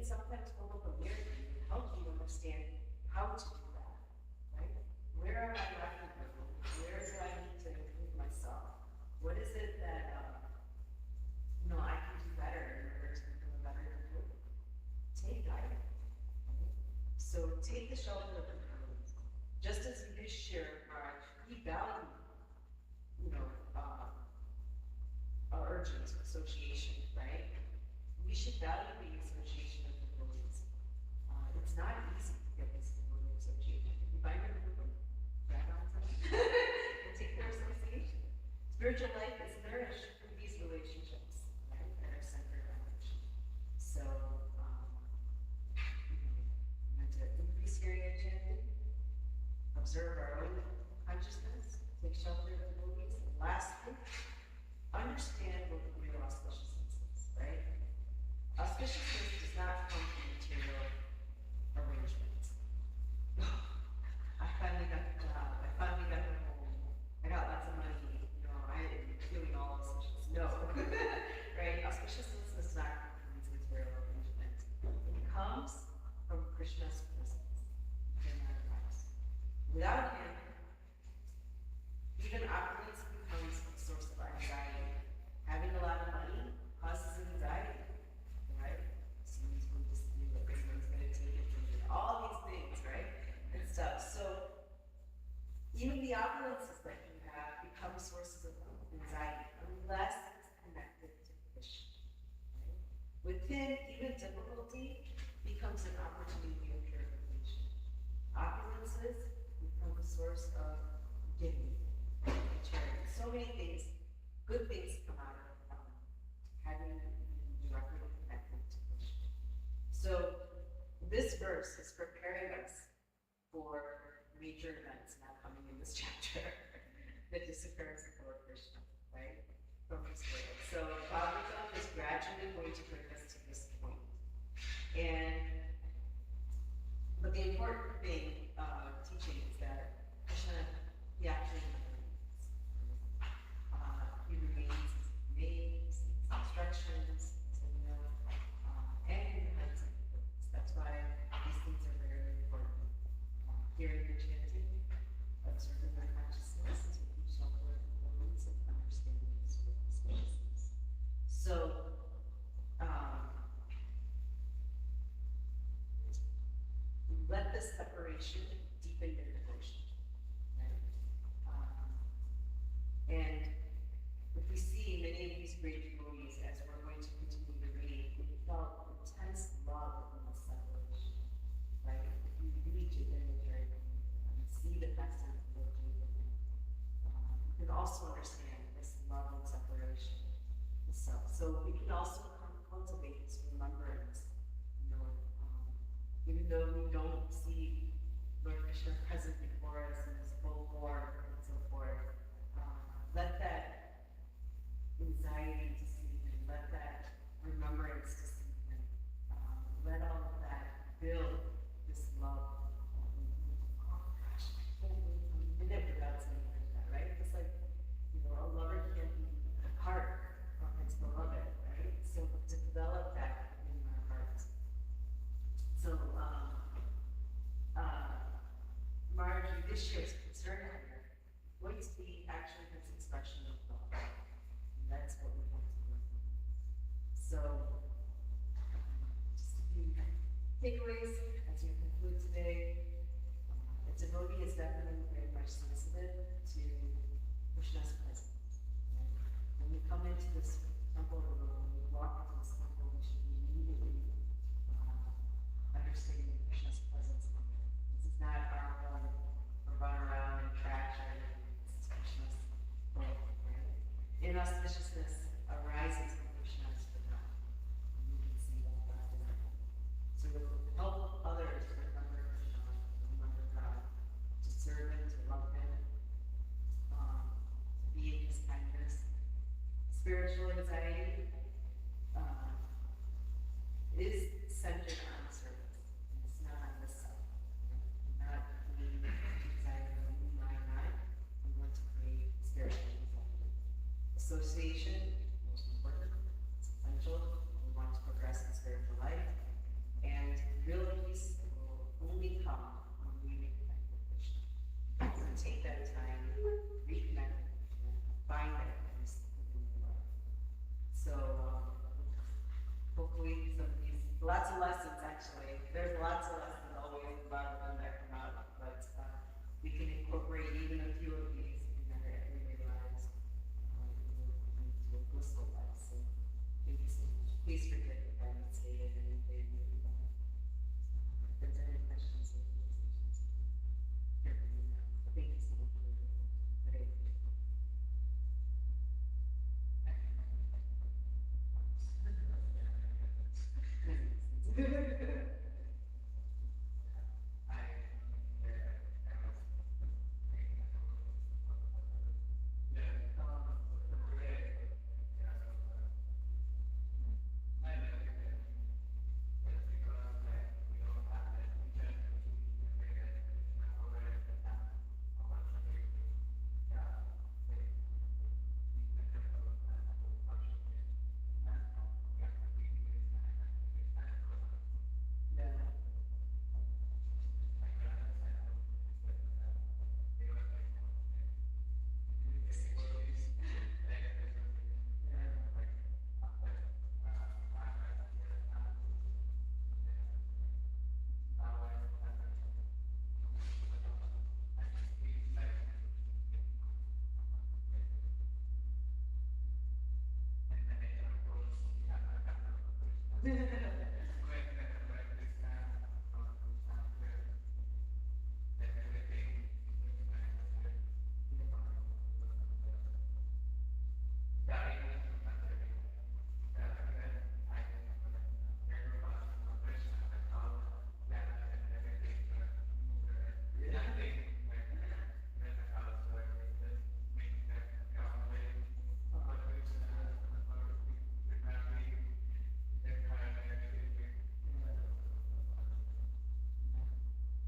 sometimes hold up a mirror for you, help you understand how to do that, right? Where am I lacking from? Where do I need to improve myself? What is it that, I can do better in order to become a better employee? Take guidance. So take the shelter of the pros. Just as we just share, we value, our urgent association, right? We should value the association of devotees. It's not easy to get this devotee association. If you find a devotee, grab on to them and take their association. Spiritual life is nourished through these relationships, right? That are centered on religion. So, to increase hearing and chanting, observe our own consciousness, take shelter of devotees, and lastly, understand what the real auspiciousness is, right? Auspiciousness does not come from material arrangements. I finally got the job, I finally got the home, I got lots of money, I'm doing all auspicious. No, right? Auspiciousness does not come from these material arrangements. It comes from Krishna's presence in our lives. Without him, even opulence becomes a source of anxiety. Having a lot of money causes anxiety, right? Someone's going to steal it, someone's going to take it from you, all these things, right? And stuff. So even the opulences that you have become sources of anxiety unless it's connected to Krishna. Right? With him, even difficulty becomes an opportunity of purification. Opulences become a source of dignity and charity. So many things, good things come out of having directly connected to Krishna. So this verse is preparing us for major events now coming in this chapter. The disappearance of Lord Krishna, right? From this world. So Bhagavatam is gradually going to bring us to this point. But the important thing, teaching is that Krishna, he actually remains. He remains his names, his instructions, and he remains in importance. That's why these things are very important. Hearing the chanting, observing the consciousness, taking shelter of the moments, and understanding his spaciousness. So, let this separation deepen your devotion. Right? And if we see many of these great devotees, as we're going to continue to read, they felt intense love in this separation. Right? If you read Chaitanya and see the facets of the Chaitanya, you can also understand this love and separation itself. So we can also cultivate this remembrance. Even though we don't see Lord Krishna present before us in his full form and so forth, let that anxiety to see him, let that remembrance to see him, let all of that build this love. Oh gosh, I can't wait a minute without saying like that, right? It's like, a lover can't be apart from his beloved, right? So to develop that in our hearts. So, Margie, this year's concern here, what is the actually his expression of love? And that's what we want to work on. So, just a few takeaways as we conclude today. A devotee is definitely very much sensitive to Krishna's presence. When we come into this temple, when we walk into this temple, we should be immediately understanding Krishna's presence. This is not our home to run around and trash everything. This is Krishna's home, right? Inauspiciousness arises when Krishna is forgotten. You can see that God is our home. So to help others remember Krishna, remember God, to serve him, to love him, to be in his kindness. Spiritual anxiety is centered on service. It's not on the self. Not being anxiety of me, my, and I. We want to create spiritual anxiety. Association, most important, it's essential. We want to progress in spiritual life. lots of lessons actually. There's lots of lessons always about them that come out, but we can incorporate even a few of these in our everyday lives into a blissful life. So thank you so much. Please forget if I misstated anything. If there's any questions or conversations, here for me now. Thank you so much for today.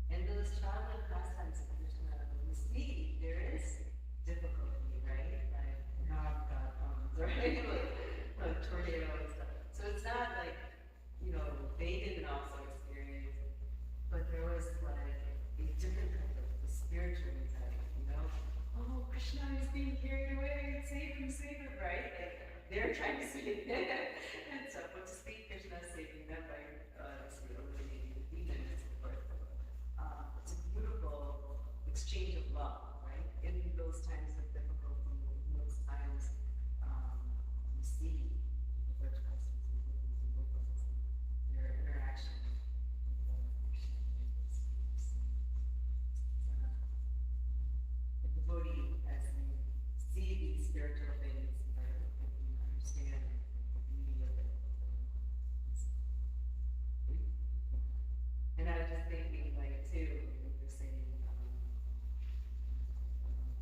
And those childhood pastimes that you're talking about, when you see, there is difficulty, right? Like, now I've got, right? Like tornado and stuff. So it's not like, they didn't also experience it, but there was like a different kind of spiritual anxiety. Oh, Krishna is being carried away, save him, right? Like, they're trying to save him. And so, but to see Krishna saving them by, eliminating the demon and so forth. It's a beautiful exchange of love, right? In those times of difficulty, in those times, you see the Buddha's customs and movements and movements and their interaction with Krishna and the devotee as you see these spiritual things, right? And you understand the beauty of it. And I was just thinking, like, too, when you're saying,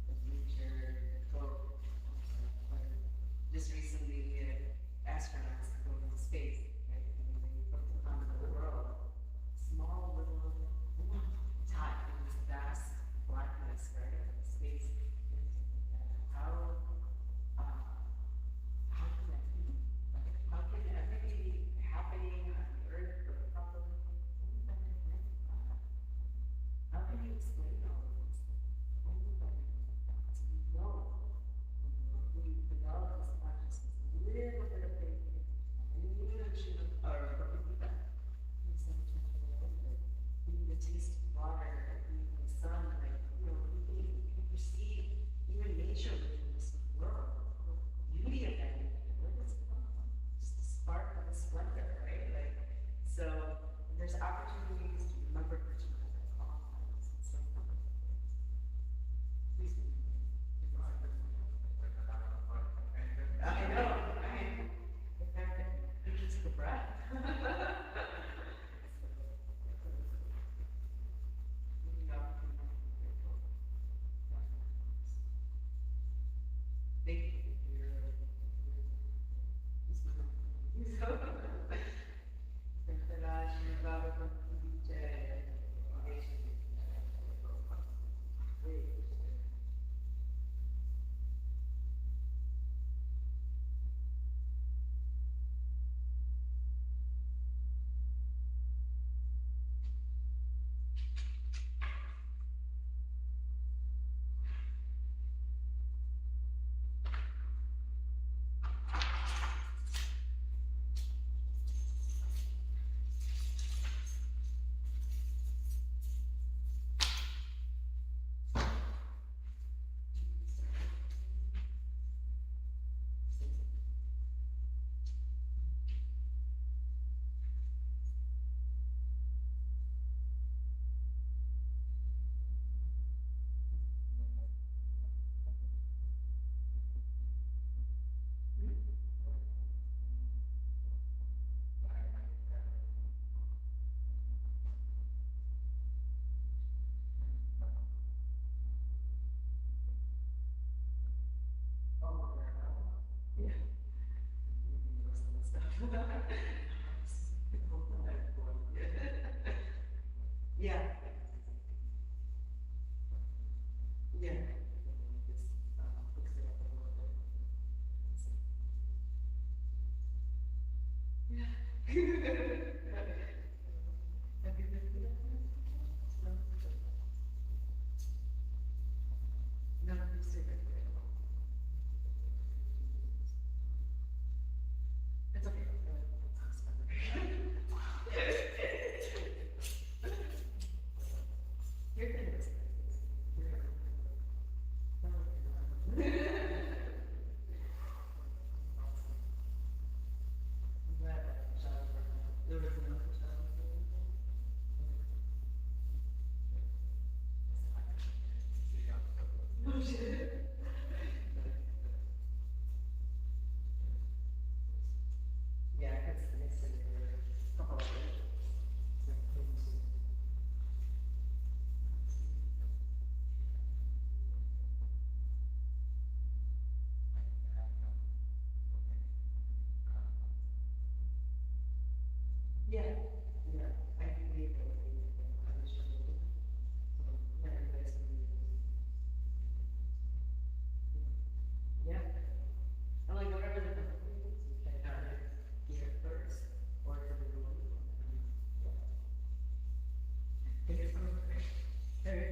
the nature, quote, just recently we had astronauts going to space, right? And they looked upon the world, small little dot in this vast blackness, right? Of space. How, how can that be? Like, how can everything happening on the earth go properly? How can you explain all of this? Only by we know, we develop this consciousness, a little bit of faith, and you should have, or even the taste of water, even the sun, like, we can perceive even nature within this world, the beauty of that nature. Where does it come from? Just the spark of the splendor, right? Like, so there's opportunities to remember Krishna at all times. It's so wonderful. Please do. I know. I mean, the fact that you just the breath. Thank you for your Raj, Baba from Vijay. Yeah. Yeah. Just, fix it up a little bit. Yeah. Have you been to that? No. No, you stay right there. It's okay. You're good. I'm glad that child, there was another child. Oh, shit. Yeah, it's like a couple of years. Yeah, yeah, I believe that I understand. Yeah, everybody's yeah. I like whatever the you can either hear first or for the one. Very.